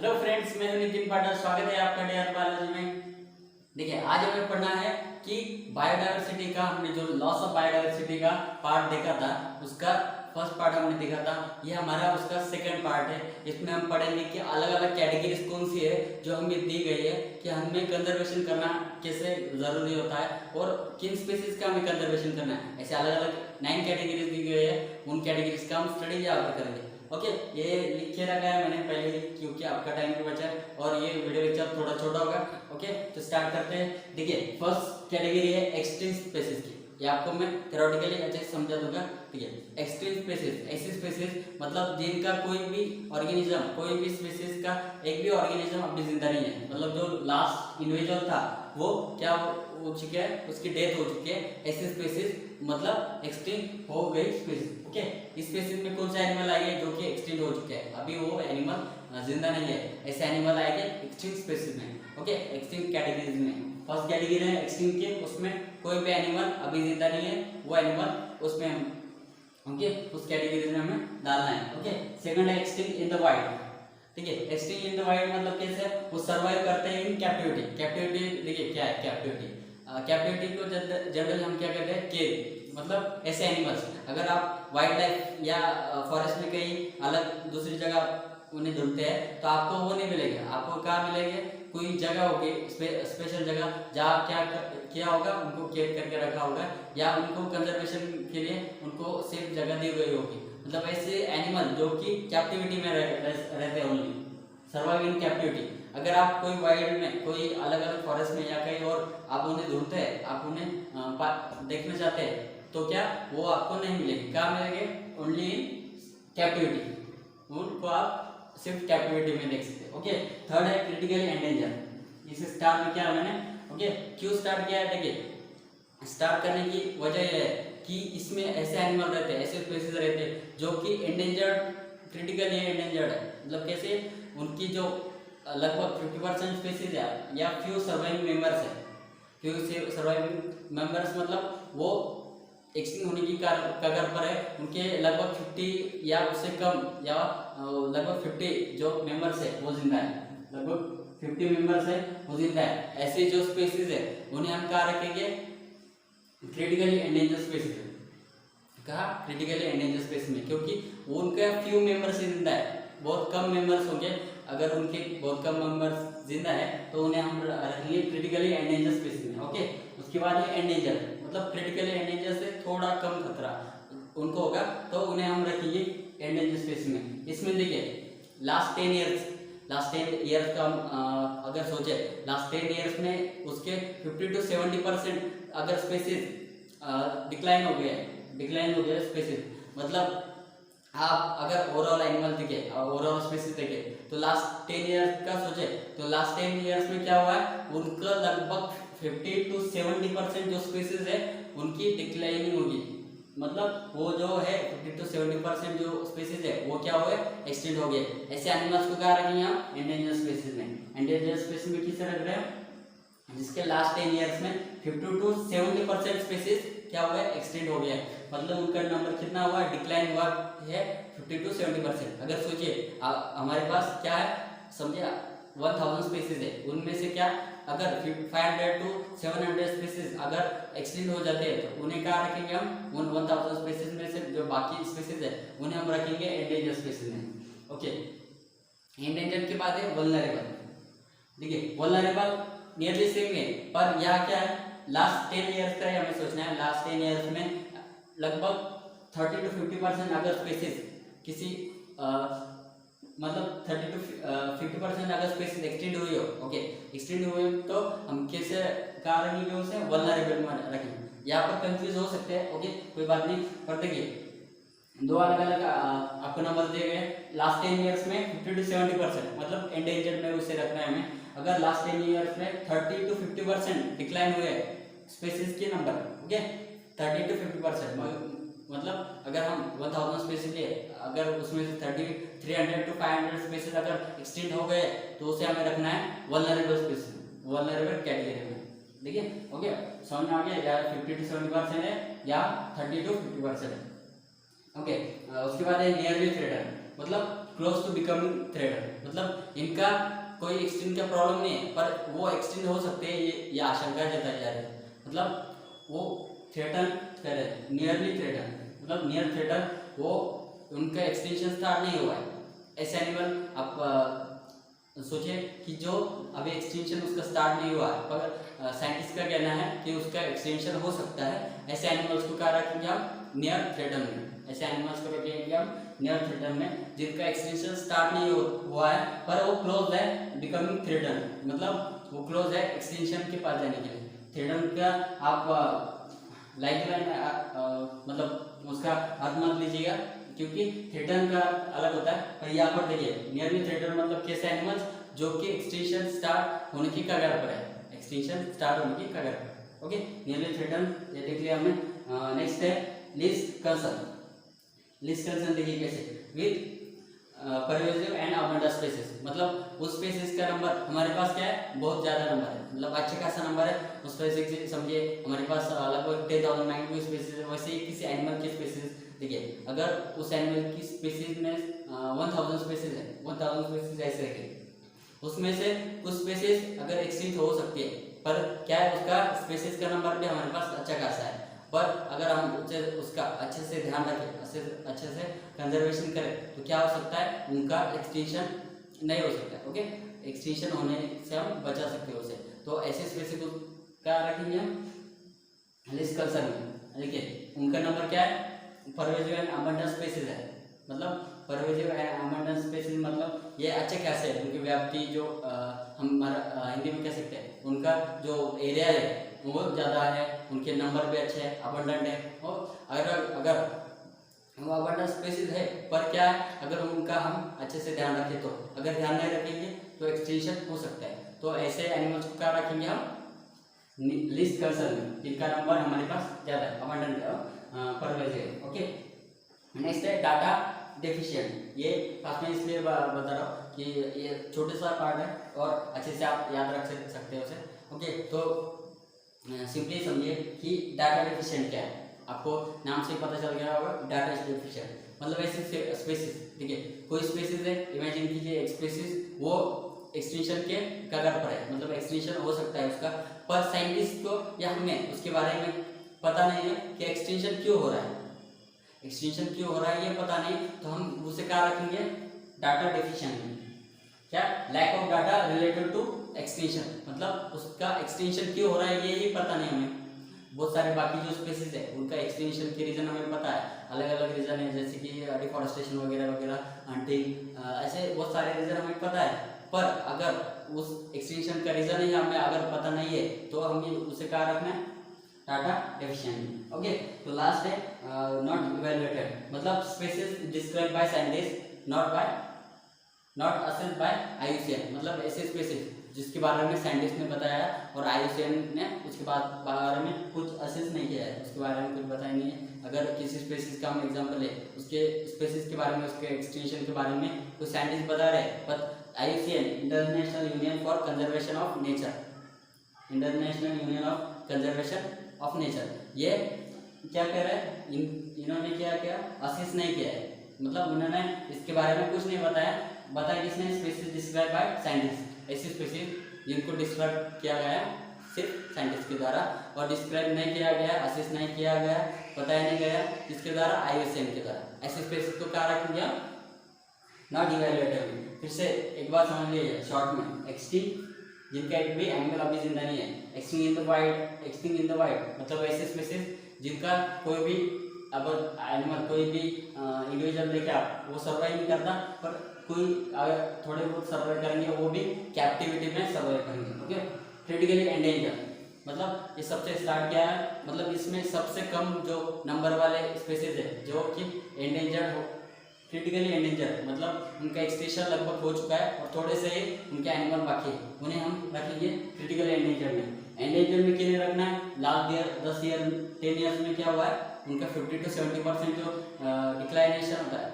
Hello friends, मैं हूं नितिन पाठक। स्वागत है आपका डेयर बायोलॉजी में। देखिए, आज हमें पढ़ना है कि बायोडायवर्सिटी का हमने जो लॉस ऑफ बायोडायवर्सिटी का पार्ट देखा था, उसका फर्स्ट पार्ट हमने देखा था। ये हमारा उसका सेकंड पार्ट है। इसमें हम पढ़ेंगे कि अलग अलग कैटेगरीज कौन सी है जो हमें दी गई है, कि हमें कंजर्वेशन करना कैसे जरूरी होता है और किन स्पीसीज का हमें कंजर्वेशन करना है। ऐसे अलग अलग 9 कैटेगरीज दी गई है। उन कैटेगरीज का हम स्टडी यहाँ पर करेंगे। ओके, ये लिख के रखा है मैंने पहले ही, क्योंकि आपका टाइम भी बचा है और ये वीडियो लेक्चर थोड़ा छोटा होगा। ओके, तो स्टार्ट करते हैं। देखिए, फर्स्ट कैटेगरी है एक्सट्रीम स्पीसीज की। ये आपको मैं थ्योरेटिकली अच्छे से समझा दूंगा। ठीक है, एक्सट्रीम स्पीसीज ऐसी स्पीसीज मतलब जिनका कोई भी ऑर्गेनिज्म, कोई भी स्पीसीज का एक भी ऑर्गेनिज्म अभी जिंदा नहीं है। मतलब जो लास्ट इंडिविजुअल था वो क्या हो चुका है, उसकी डेथ हो चुकी है। ऐसी स्पीसीज मतलब एक्सटिंक्ट हो गई स्पीसीज। ओके, इस स्पीसीज में कौन सा एनिमल आएगा जो कि एक्सटिंक्ट हो चुके हैं, अभी वो एनिमल जिंदा नहीं है। ऐसे एनिमल आएंगे एक्सटिंक्ट स्पीसीज में। ओके, एक्सटिंक्ट कैटेगरीज में फर्स्ट कैटेगरी है एक्सटिंक्ट के, उसमें कोई भी एनिमल अभी जिंदा नहीं है, वो एनिमल उसमें ओके उस कैटेगरी में हमें डालना है। ओके, सेकंड है एक्सटिंक्ट इन द वाइल्ड। ठीक है, एक्सटिंक्ट इन द वाइल्ड मतलब कैसे, वो सर्वाइव करते हैं इन कैप्टिविटी। कैप्टिविटी देखिए क्या है कैप्टिविटी। कैप्टिविटी को जनरली हम क्या कहते हैं, केज। मतलब ऐसे एनिमल्स, अगर आप वाइल्ड लाइफ या फॉरेस्ट में कहीं अलग दूसरी जगह उन्हें ढूंढते हैं तो आपको वो नहीं मिलेगा। आपको कहाँ मिलेंगे, कोई जगह होगी, स्पेशल जगह, जहाँ क्या किया होगा, उनको केयर करके रखा होगा या उनको कंजर्वेशन के लिए उनको सेफ जगह दी गई होगी। मतलब ऐसे एनिमल जो कि कैप्टिविटी में रहते हैं, ओनली सर्वाइव इन कैप्टिविटी। अगर आप कोई वाइल्ड में, कोई अलग अलग फॉरेस्ट में या कहीं और आप उन्हें ढूंढते हैं, आप उन्हें देखना चाहते हैं, तो क्या वो आपको नहीं मिलेगी। कहाँ मिलेंगे, ओनली इन कैप्टिविटी। उनको आप सिर्फ कैप्टिविटी में देख सकते हैं। ओके, थर्ड है क्रिटिकली एंडेंजर। इसे स्टार्ट में किया मैंने। ओके, क्यों स्टार्ट किया है, देखिए स्टार्ट करने की वजह यह है कि इसमें ऐसे एनिमल रहते हैं, ऐसे स्पीसीज रहते हैं जो कि एंडेंजर्ड, क्रिटिकली एंडेंजर्ड है। मतलब कैसे, उनकी जो लगभग 50% स्पीसीज है या फ्यू सर्वाइविंग मेंबर्स है। फ्यू सर्वाइविंग मेंबर्स मतलब वो एक्सटिंक्ट होने की कगार पर है। उनके लगभग 50 या उससे कम या लगभग 50 जो मेंबर्स है वो जिंदा है। लगभग 50 मेंबर्स है वो जिंदा है। ऐसे जो स्पीसीज है उन्हें हम कहाँ रखेंगे, क्रिटिकली एंडेंजर स्पीसीज। कहा क्रिटिकली एंडेंजर स्पीसीज में, क्योंकि उनका फ्यू मेंबर्स जिंदा है, बहुत कम मेंबर्स होंगे। अगर उनके बहुत कम मेंबर्स जिंदा है तो उन्हें हम रखेंगे क्रिटिकली एंडेंजर स्पीसीज में। ओके, उसके बाद है एंडेंजर, मतलब क्रिटिकली एंडेंजर से थोड़ा कम खतरा उनको होगा, तो उन्हें हम रखेंगे एंडेंजर स्पीसीज में। इसमें देखिए लास्ट 10 ईयर्स का हम अगर सोचे, लास्ट 10 ईयर्स में उसके 50 to 70% अगर स्पीसीज डिक्लाइन हो गया स्पीसीज। मतलब आप अगर ओवरऑल एनिमल देखे, ओवरऑल स्पीसीज देखे, तो लास्ट 10 ईयर्स का सोचे तो लास्ट 10 ईयर्स में क्या हुआ है, उनका लगभग 50 to 70% जो स्पीसीज है उनकी डिक्लाइनिंग होगी। मतलब वो जो है 50 to 70% जो स्पीसीज है वो क्या हुए, एक्सटिंक्ट हो गए। ऐसे एनिमल्स को कहाँ रखेंगे हम, एंडेंजर स्पीसीज में। एंडेंजर स्पीसीज में किसे रख रहे हैं, जिसके लास्ट 10 ईयर्स में 50 to 70% स्पीसीज क्या हुआ है, एक्सटिंक्ट हो गया। मतलब उनका नंबर कितना हुआ, डिक्लाइन हुआ है 50 to 70%। अगर सोचिए हमारे पास क्या है, समझिए 1000 स्पीसीज है, उनमें से क्या अगर 500 to 700 स्पीसीज अगर एक्सटिंक्ट हो जाते हैं तो उन्हें कहाँ रखेंगे हम, उन 1000 स्पीसीज में से जो बाकी स्पीसीज है उन्हें हम रखेंगे एंडेंजर स्पीसीज में। ओके, एंडेंजर के बाद है वल्नरेबल। देखिए वल्नरेबल नियरली सेम है, पर यहाँ क्या है, लास्ट 10 ईयर्स का हमें सोचना है। लास्ट 10 ईयर्स में लगभग 30 to 50% अगर स्पीसीज किसी मतलब 30 to 50% अगर स्पीसीज एक्सटेंड हुई हो, ओके एक्सटेंड हुई तो हम कैसे कहाँ रखेंगे, उसे वल्नरेबल में रखेंगे। यहाँ पर कंफ्यूज हो सकते हैं। ओके, कोई बात नहीं, पर देखिए दो अलग अलग आपको नंबर दिए गए। लास्ट 10 ईयर्स में 50 to 70% मतलब एंडेंजर्ड में उसे रखना है हमें। अगर लास्ट 10 ईयर्स में 30 to 50% डिक्लाइन हुए स्पीसीज के नंबर, ओके 30 to 50%, मतलब अगर हम 1000 स्पीसीज लिए, अगर उसमें से 300 to 500 स्पीसीज अगर एक्सटिंक्ट हो गए तो उसे हमें रखना है वल्नरेबल स्पीसीज, वल्नरेबल कैटेगरी में। देखिए ओके, समझ में आ गया, या 50 to 70% है या 30 to 50% है। ओके, उसके बाद है नियरली थ्रेटन, मतलब क्लोज टू बिकमिंग थ्रेटन, मतलब इनका कोई एक्सटिंक्ट का प्रॉब्लम नहीं है पर वो एक्सटिंक्ट हो सकते हैं, ये आशंका जताई जा रही है। मतलब वो थ्रेटन कर रहे हैं, नियरली थ्रेटन, मतलब नियर थ्रेटन, वो उनका एक्सटेंशन स्टार्ट नहीं हुआ है। ऐसे एनिमल आप सोचिए कि जो अभी एक्सटेंशन उसका स्टार्ट नहीं हुआ है, पर साइंटिस्ट का कहना है कि उसका एक्सटेंशन हो सकता है। ऐसे एनिमल्स को क्या रखेंगे हम नियर थ्रेटन में, ऐसे एनिमल्स को रखेंगे हम नियर थ्रेटन में जिनका एक्सटेंशन स्टार्ट नहीं हुआ है पर वो क्लोज है बिकमिंग थ्रेटन, मतलब वो क्लोज है एक्सटेंशन के पास जाने के लिए। थ्रेटन का आप लाइक मतलब उसका अर्थ मत लीजिएगा क्योंकि थ्रेटन का अलग होता है, पर यहाँ पर देखिए नियरली थ्रेटन मतलब कैसे एनिमल्स जो कि एक्सटेंशन स्टार्ट होने की कगार पर है, एक्सटेंशन स्टार्ट होने की कगार पर। ओके, नियरली थ्रेटन ये देख लिया हमने। नेक्स्ट है लीस्ट कंसर्न। लीस्ट कंसर्न देखिए कैसे, with pervasive and abundant species, मतलब उस स्पीसीज का नंबर हमारे पास क्या है, बहुत ज्यादा नंबर है, मतलब अच्छा खासा नंबर है उस स्पीसीज से। समझिए हमारे पास लगभग 10,092 स्पीसीज है। वैसे ही किसी एनिमल की स्पीसीज देखिए, अगर उस एनिमल की स्पीसीज में 1000 स्पीसीज है, 1000 स्पीसीज ऐसे है, उसमें से कुछ स्पीसीज अगर एक्सटिंक्ट हो सकती है, पर क्या है उसका स्पीसीज का नंबर भी हमारे पास अच्छा खासा है। पर अगर हम उसका अच्छे से ध्यान रखें, अच्छे से कंजर्वेशन करें तो क्या हो सकता है, उनका एक्सटिंक्शन नहीं हो सकता है। ओके, एक्सटिंक्शन होने से हम बचा सकते हैं उसे। तो ऐसे स्पीसीज को क्या रखेंगे हम लिस्ट कंसर्न में। देखिए उनका नंबर क्या है, परवेसिव एंड अबंडेंट स्पीसीज है, मतलब परवेसिव एंड अबंडेंट स्पीसीज मतलब ये अच्छे कैसे है, उनकी व्याप्ति जो हम हिंदी में कह सकते हैं, उनका जो एरिया है वो ज़्यादा है, उनके नंबर भी अच्छे हैं, अबंडेंट है। और अगर वो अबंडेंट स्पीसीज है पर क्या है, अगर उनका हम अच्छे से ध्यान रखें, तो अगर ध्यान नहीं रखेंगे तो एक्सटिंक्शन हो सकता है। तो ऐसे एनिमल्स को क्या रखेंगे हम लिस्ट कंसर्न में, जिनका नंबर हमारे पास ज़्यादा है, अबंडेंट परवेसिव। ओके, नेक्स्ट है डाटा डेफिशिएंट। ये खास में इसलिए बता रहा हूँ कि ये छोटे सा पार्ट है और अच्छे से आप याद रख सकते हो उसे। ओके, तो सिंपली समझिए कि डाटा डेफिशिएंट क्या है, आपको नाम से पता चल गया होगा। डाटा डेफिशिएंट मतलब ऐसे स्पीसीज, देखिए कोई स्पीसीज है, इमेजिन कीजिए एक स्पीसीज वो एक्सटिंक्शन के कगार पर है, मतलब एक्सटिंक्शन हो सकता है उसका, पर साइंटिस्ट को या हमें उसके बारे में पता नहीं है कि एक्सटिंक्शन क्यों हो रहा है, एक्सटिंक्शन क्यों हो रहा है ये पता नहीं, तो हम उसे क्या रखेंगे डाटा डेफिशिएंट। क्या, lack of data related to extinction, मतलब उसका एक्सटिंक्शन क्यों हो रहा है ये पता नहीं हमें। बहुत सारे बाकी जो स्पीसीज है उनका एक्सटिंक्शन के रीजन हमें पता है, अलग अलग रीजन है, जैसे कि डिफॉरेस्टेशन वगैरह वगैरह, हंटिंग, ऐसे बहुत सारे रीजन हमें पता है। पर अगर उस एक्सटिंक्शन का रीजन ही हमें अगर पता नहीं है तो हमें उसे क्या रखना है, डाटा डेफिशिएंट। ओके, तो लास्ट है नॉट इवैल्यूएटेड, मतलब species describe by scientist not assessed by IUCN, मतलब ऐसे स्पीसीज जिसके बारे में साइंटिस्ट ने बताया और IUCN ने उसके बारे में कुछ असेस नहीं किया है, उसके बारे में कुछ बताया नहीं है। अगर किसी स्पीसीज का हम एग्जांपल ले, उसके स्पीसीज के बारे में, उसके एक्सटिंक्शन के बारे में कुछ साइंटिस्ट बता रहे हैं, पर IUCN international union for conservation of nature, international union of conservation of nature, ये क्या कह रहा है, इन्होंने क्या किया, असेस नहीं किया है, मतलब उन्होंने इसके बारे में कुछ नहीं बताया किसने, स्पीसीज डिस्क्राइब बाय साइंटिस्ट, ऐसी स्पीसीज जिनको डिस्क्राइब किया गया सिर्फ साइंटिस्ट के द्वारा, और डिस्क्राइब नहीं किया गया, असेस नहीं किया गया, बताया नहीं गया किसके द्वारा, IUCN के द्वारा। ऐसे स्पीसीज को क्या रखेंगे हम, नॉट इवैल्यूएटेबल। फिर से एक बार समझ लीजिए शॉर्ट में, एक्सटिंक्ट जिनका एक भी एनिमल अभी जिंदा नहीं है, एक्सटिंक्ट इन द वाइल्ड मतलब ऐसे स्पीसीज जिनका कोई भी अब एनिमल, कोई भी इंडिविजुअल देखे आप, वो सर्वाइव नहीं करता, पर कोई अगर थोड़े बहुत सर्वाइव करेंगे वो भी कैप्टिविटी में सर्वाइव करेंगे। ओके, क्रिटिकली एंडेंजर मतलब ये सबसे स्टार्ट किया है, मतलब इसमें सबसे कम जो नंबर वाले स्पीसीज है जो कि एंडेंजर्ड हो, क्रिटिकली एंडेंजर मतलब उनका एक्सटिंक्शन लगभग हो चुका है और थोड़े से ही उनके एनिमल बाकी है, उन्हें हम रखेंगे क्रिटिकली एंडेंजर में। एंडेंजर में कितने रखना है, लास्ट ईयर 10 ईयर 10 ईयर्स में क्या हुआ है, उनका 50 to 70% जो डिक्लाइनेशन होता है,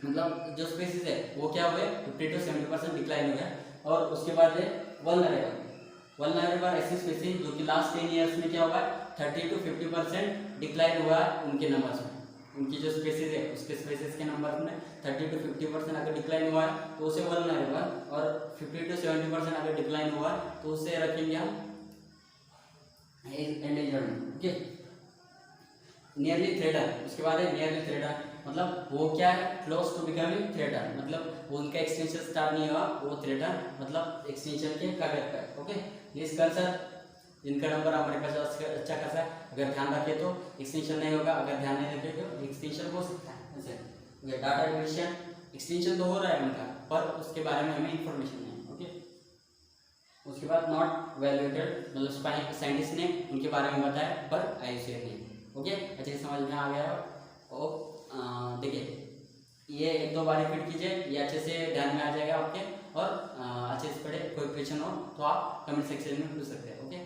मतलब जो स्पीसीज है वो क्या हुए 50 to 70% डिक्लाइन हो गया। और उसके बाद है वल्नरेबल ऐसी स्पीसीज जो कि लास्ट 10 ईयर्स में क्या हुआ है 30 to 50% डिक्लाइन हुआ है उनके नंबर्स में। उनकी जो स्पेसिस है उसके स्पेसिस के नंबर में 30 to 50% अगर डिक्लाइन हुआ है तो उसे वल्नरेबल, और 50 to 70% अगर डिक्लाइन हुआ है तो उसे रखेंगे हम एंडेंजर्ड। ओके, नियरली थ्रेटन, उसके बाद है नियरली थ्रेटन, मतलब वो क्या है, क्लोज टू बिकमिंग थ्रेटन, मतलब उनका एक्सटेंशन स्टार्ट नहीं हुआ वो थ्रेटन मतलब एक्सटेंशन के कागज पर। ओके, लिस्ट कर्सर जिनका नंबर हमारे पास अच्छा खासा है, अगर ध्यान रखे तो एक्सटेंशन नहीं होगा, अगर ध्यान नहीं रखे तो एक्सटेंशन हो सकता है ऐसे। डाटा डिवीजन एक्सटेंशन तो हो रहा है उनका, पर उसके बारे में हमें इंफॉर्मेशन नहीं है। ओके, उसके बाद नॉट वैल्यूएटेड, मतलब साइंटिस्ट ने उनके बारे में बताया पर आईयूसीएन ने। ओके, अच्छे से समझ में आ गया हो। देखिए ये एक दो बार रिपीट कीजिए, ये अच्छे से ध्यान में आ जाएगा आपके, और अच्छे से पढ़े। कोई क्वेश्चन हो तो आप कमेंट सेक्शन में पूछ सकते हैं। ओके।